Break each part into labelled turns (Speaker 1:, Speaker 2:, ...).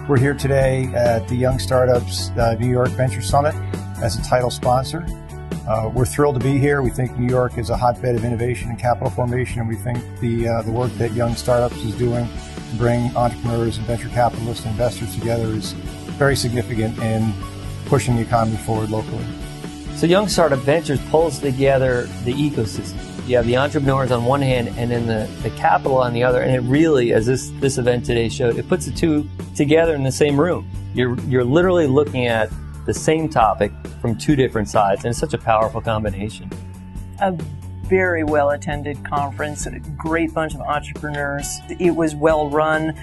Speaker 1: We're here today at the Young Startups New York Venture Summit as a title sponsor. We're thrilled to be here. We think New York is a hotbed of innovation and capital formation, and we think the work that Young Startups is doing to bring entrepreneurs and venture capitalists and investors together is very significant in pushing the economy forward locally.
Speaker 2: So Young Startup Ventures pulls together the ecosystem. You have the entrepreneurs on one hand and then the capital on the other, and it really, as this event today showed, it puts the two together in the same room. You're literally looking at the same topic from two different sides, and it's such a powerful combination.
Speaker 3: A very well-attended conference, a great bunch of entrepreneurs. It was well run.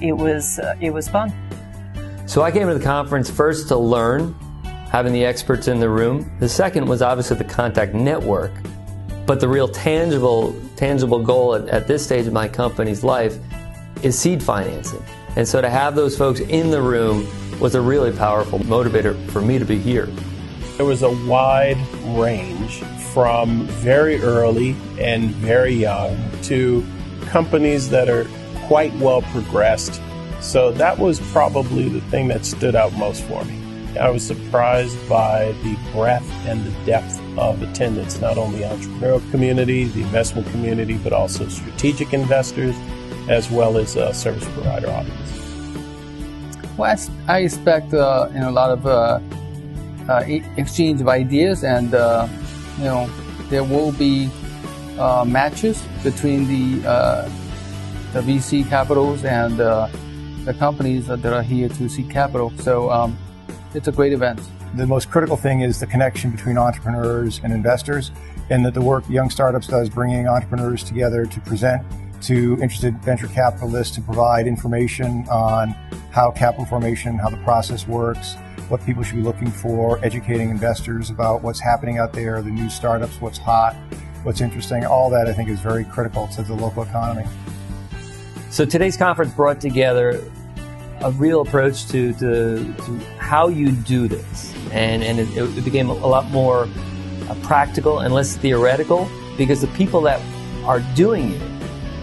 Speaker 3: It was fun.
Speaker 2: So I came to the conference first to learn, having the experts in the room. The second was obviously the contact network. But the real tangible goal at this stage of my company's life is seed financing. And so to have those folks in the room was a really powerful motivator for me to be here.
Speaker 4: There was a wide range from very early and very young to companies that are quite well progressed. So that was probably the thing that stood out most for me. I was surprised by the breadth and the depth of attendance, not only the entrepreneurial community, the investment community, but also strategic investors, as well as service provider audience.
Speaker 5: Well, I expect a lot of exchange of ideas, and there will be matches between the VC capitals and the companies that are here to seek capital. So it's a great event.
Speaker 1: The most critical thing is the connection between entrepreneurs and investors, and that the work Young Startups does, bringing entrepreneurs together to present to interested venture capitalists, to provide information on how capital formation, how the process works, what people should be looking for, educating investors about what's happening out there, the new startups, what's hot, what's interesting. All that, I think, is very critical to the local economy.
Speaker 2: So today's conference brought together a real approach to how you do this, and it became a lot more practical and less theoretical, because the people that are doing it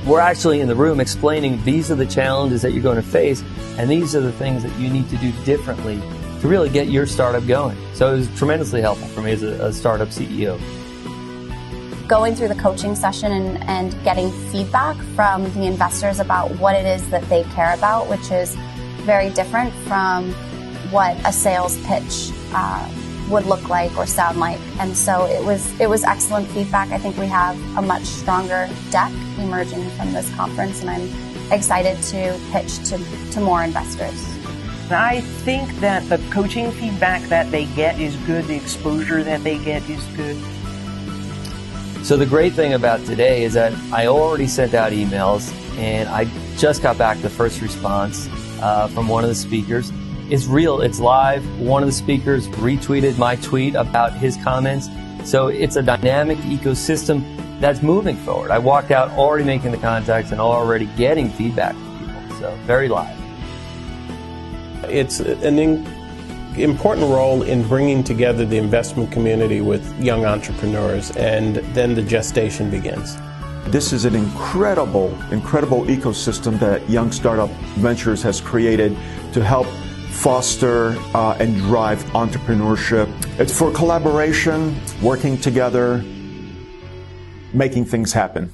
Speaker 2: were actually in the room explaining these are the challenges that you're going to face, and these are the things that you need to do differently to really get your startup going. So it was tremendously helpful for me as a startup CEO.
Speaker 6: Going through the coaching session and getting feedback from the investors about what it is that they care about, which is very different from what a sales pitch would look like or sound like. And so it was excellent feedback. I think we have a much stronger deck emerging from this conference, and I'm excited to pitch to more investors.
Speaker 3: And I think that the coaching feedback that they get is good. The exposure that they get is good.
Speaker 2: So the great thing about today is that I already sent out emails, and I just got back the first response from one of the speakers. It's real, it's live. One of the speakers retweeted my tweet about his comments. So it's a dynamic ecosystem that's moving forward. I walked out already making the contacts and already getting feedback from people. So very live.
Speaker 4: It's an important role in bringing together the investment community with young entrepreneurs, and then the gestation begins.
Speaker 7: This is an incredible ecosystem that Young Startup Ventures has created to help foster and drive entrepreneurship. It's for collaboration, working together, making things happen.